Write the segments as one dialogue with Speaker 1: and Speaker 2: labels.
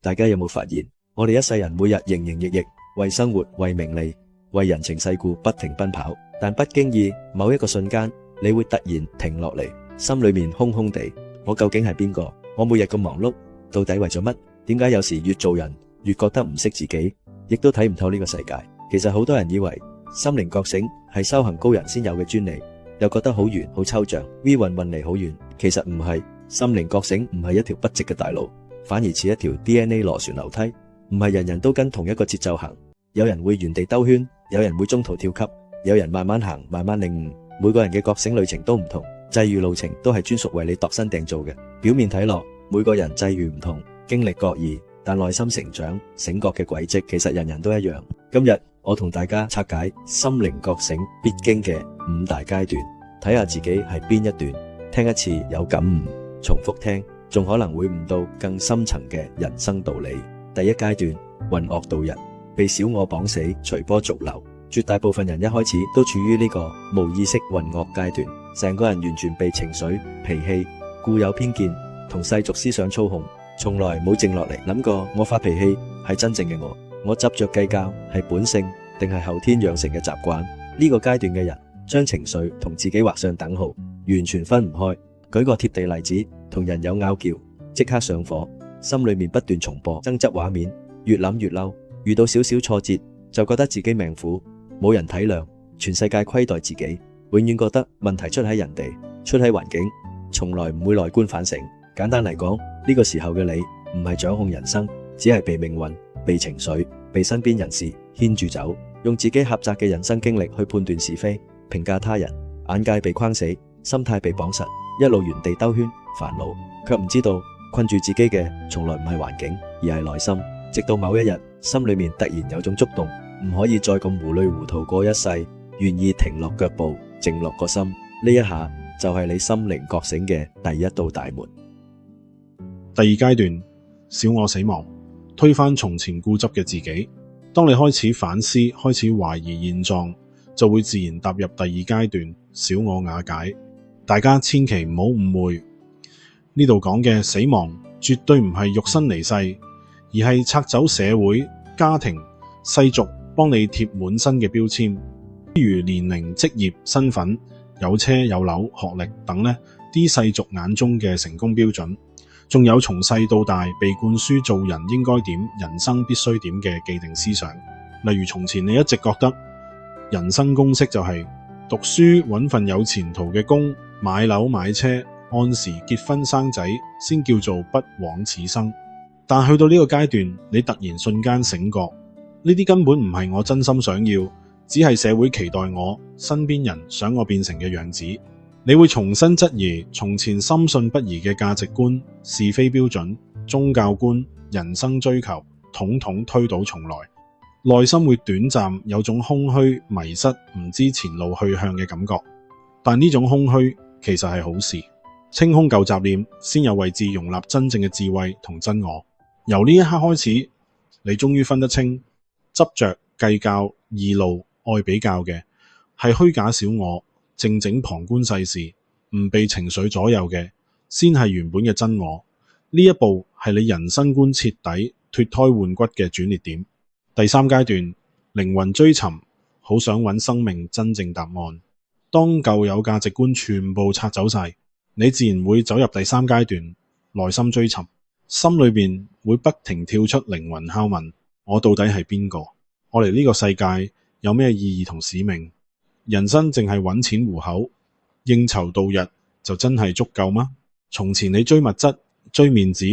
Speaker 1: 大家有冇發現，我哋一世人每日營營役役，為生活、為名利、為人情世故不停奔跑，但不經意某一個瞬間，你會突然停落嚟，心裏面空空地。我究竟係邊個？我每日咁忙碌，到底為咗乜？點解有時越做人越覺得唔識自己，亦都睇唔透呢個世界？其實好多人以為心靈覺醒係修行高人先有嘅專利，又覺得好遠好抽象，V 運離好遠。其實唔係，心靈覺醒唔係一條不直嘅大路，反而似一條 DNA 螺旋樓梯，唔係人人都跟同一個節奏行。有人會原地兜圈，有人會中途跳級，有人慢慢行，慢慢領悟。每個人嘅覺醒旅程都唔同，際遇路程都係專屬為你度身訂造嘅。表面睇落，每個人際遇唔同，經歷各異，但內心成長醒覺嘅軌跡其實人人都一樣。今日我同大家拆解心靈覺醒必經嘅5大階段，睇下自己係邊一段，聽一次有感悟，重複聽仲可能會悟到更深層嘅人生道理。第一階段，渾噩度日，被小我綁死，隨波逐流。絕大部分人一開始都處於呢個無意識渾噩階段，成個人完全被情緒、脾氣、固有偏見同世俗思想操控，從來冇靜落嚟諗過我發脾氣係真正嘅我執着計較係本性定係後天養成嘅習慣。呢個階段嘅人將情緒同自己畫上等號，完全分唔開。舉個貼地例子，同人有拗撬，即刻上火，心裏面不斷重播爭執畫面，越諗越嬲，遇到少少挫折就覺得自己命苦，冇人體諒，全世界虧待自己，永遠覺得問題出喺人哋，出喺環境，從來唔會內觀反省。簡單嚟講，呢個時候嘅你唔係掌控人生，只係被命運、被情緒、被身邊人士牽住走，用自己狹窄嘅人生經歷去判斷是非，評價他人，眼界被框死，心態被綁實，一路原地兜圈，煩惱，卻唔知道困住自己嘅從來唔係環境，而係內心。直到某一日，心裏面突然有種觸動，唔可以再咁糊裡糊塗過一世，願意停落腳步，靜落個心。呢一下就係你心靈覺醒嘅第一道大門。
Speaker 2: 第二階段，小我死亡，推翻從前固執嘅自己。當你開始反思，開始懷疑現狀，就會自然踏入第二階段，小我瓦解。大家千祈唔好誤會，呢度講嘅死亡絕對唔係肉身離世，而係拆走社會、家庭、世俗幫你貼滿身嘅標籤，例如年齡、職業、身份、有車有樓、學歷等呢啲世俗眼中嘅成功標準，仲有從細到大被灌輸做人應該點、人生必須點嘅既定思想。例如從前你一直覺得人生公式就係讀書揾份有前途嘅工，買樓買車，按時結婚生仔，先叫做不枉此生。但去到呢個階段，你突然瞬間醒覺，呢啲根本唔係我真心想要，只係社會期待我、身邊人想我變成嘅樣子。你會重新質疑從前深信不疑嘅價值觀、是非標準、宗教觀、人生追求，統統推倒重來。內心會短暫有種空虛、迷失、唔知前路去向嘅感覺。但呢種空虛其實係好事，清空舊雜念，先有位置容納真正嘅智慧同真我。由呢一刻開始，你終於分得清，執着、計較、義怒、愛比較嘅係虛假小我，靜靜旁觀世事，唔被情緒左右嘅，先係原本嘅真我。呢一步係你人生觀徹底脫胎換骨嘅轉捩點。第三階段，靈魂追尋，好想揾生命真正答案。當舊有價值觀全部拆走晒，你自然會走入第三階段，內心追尋。心裏邊會不停跳出靈魂拷問：我到底係邊個？我嚟呢個世界有咩意義同使命？人生淨係揾錢糊口、應酬度日就真係足夠嗎？從前你追物質、追面子、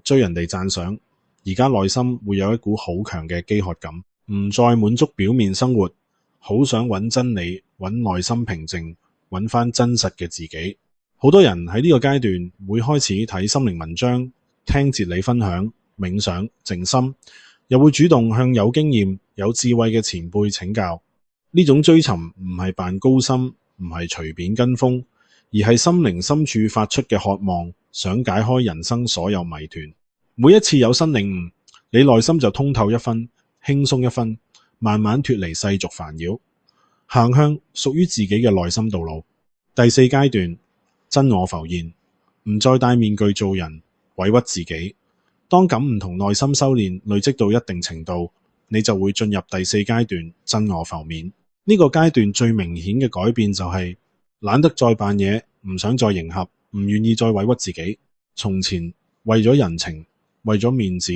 Speaker 2: 追人哋讚賞，而家內心會有一股好強嘅飢渴感，唔再滿足表面生活，好想揾真理、揾內心平靜、揾翻真實嘅自己。好多人喺呢個階段會開始睇心靈文章，聽哲理分享、冥想、靜心，又會主動向有經驗、有智慧嘅前輩請教。呢種追尋唔係扮高深，唔係隨便跟風，而係心靈深處發出嘅渴望，想解開人生所有謎團。每一次有新領悟，你內心就通透一分，輕鬆一分，慢慢脫離世俗煩擾，行向屬於自己嘅內心道路。第四階段，真我浮現，唔再戴面具做人，委屈自己。當感悟同內心修煉累積到一定程度，你就會進入第四階段真我浮面。呢個階段最明顯嘅改變就係懶得再扮嘢，唔想再迎合，唔願意再委屈自己。從前為咗人情，為咗面子，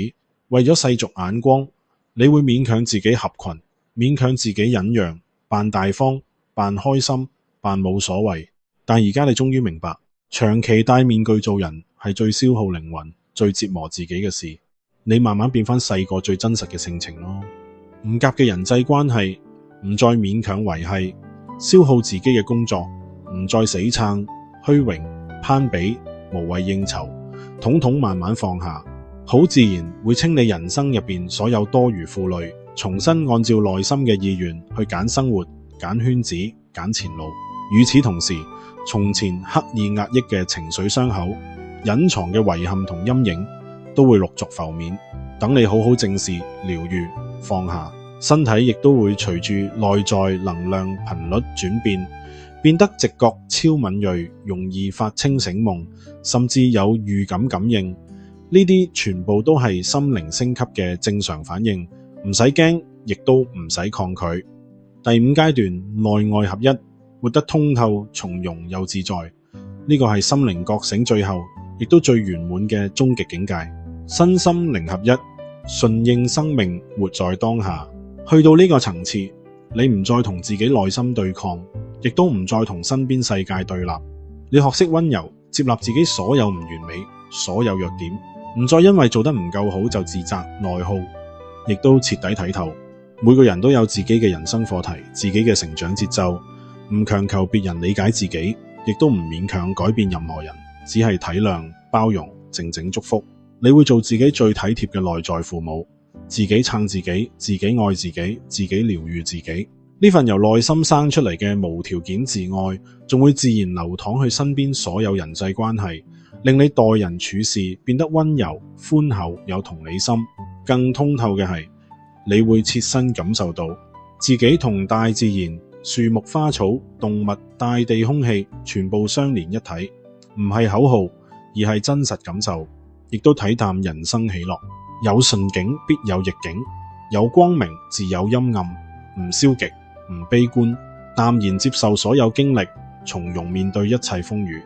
Speaker 2: 為咗世俗眼光，你會勉強自己合群，勉強自己忍讓，扮大方，扮開心，扮冇所謂。但而家你終於明白，長期戴面具做人係最消耗靈魂、最折磨自己嘅事。你慢慢變返細個最真實嘅性情咯。唔夾嘅人際關係唔再勉強維繫，消耗自己嘅工作唔再死撐，虛榮、攀比、無謂應酬，統統慢慢放下，好自然會清理人生入邊所有多餘負累，重新按照內心嘅意願去揀生活、揀圈子、揀前路。與此同時，從前刻意壓抑嘅情緒傷口、隱藏嘅遺憾同陰影都會陸續浮面，等你好好正視、療癒、放下。身體亦都會隨住內在能量頻率轉變，變得直覺超敏銳，容易發清醒夢，甚至有預感感應。呢啲全部都係心靈升級嘅正常反應，唔使驚，亦都唔使抗拒。第五階段內外合一，活得通透、從容又自在。呢個係心靈覺醒最後，亦都最圓滿嘅終極境界。身心靈合一，順應生命，活在當下。去到呢個層次，你唔再同自己內心對抗，亦都唔再同身邊世界對立。你學識溫柔，接納自己所有唔完美，所有弱點，唔再因為做得唔夠好就自責內耗，亦都徹底睇透。每個人都有自己嘅人生課題，自己嘅成長節奏，唔強求別人理解自己，亦都唔勉強改變任何人，只係體諒、包容、靜靜祝福。你會做自己最體貼嘅內在父母，自己撐自己，自己愛自己，自己療癒自己。呢份由內心生出嚟嘅無條件自愛，仲會自然流淌去身邊所有人際關係，令你待人處事變得溫柔、寬厚、有同理心。更通透嘅係，你會切身感受到自己同大自然、樹木花草、動物、大地空氣全部相連一體，唔係口號，而係真實感受，亦都體淡人生喜樂。有順境必有逆境，有光明自有陰暗，唔消極，唔悲觀，淡然接受所有經歷，從容面對一切風雨。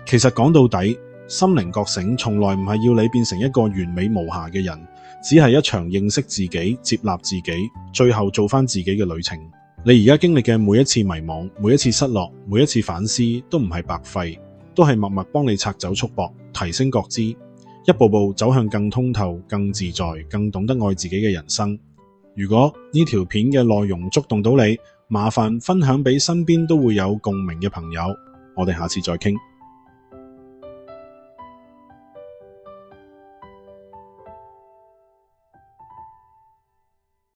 Speaker 2: 其實講到底，心靈覺醒從來唔係要你變成一個完美無瑕嘅人，只係一場認識自己、接納自己，最後做返自己嘅旅程。你而家經歷嘅每一次迷茫、每一次失落、每一次反思，都唔係白費，都係默默幫你拆走束縛，提升覺知，一步步走向更通透、更自在、更懂得愛自己嘅人生。如果呢條片嘅內容觸動到你，麻煩分享俾身邊都會有共鳴嘅朋友。我哋下次再傾。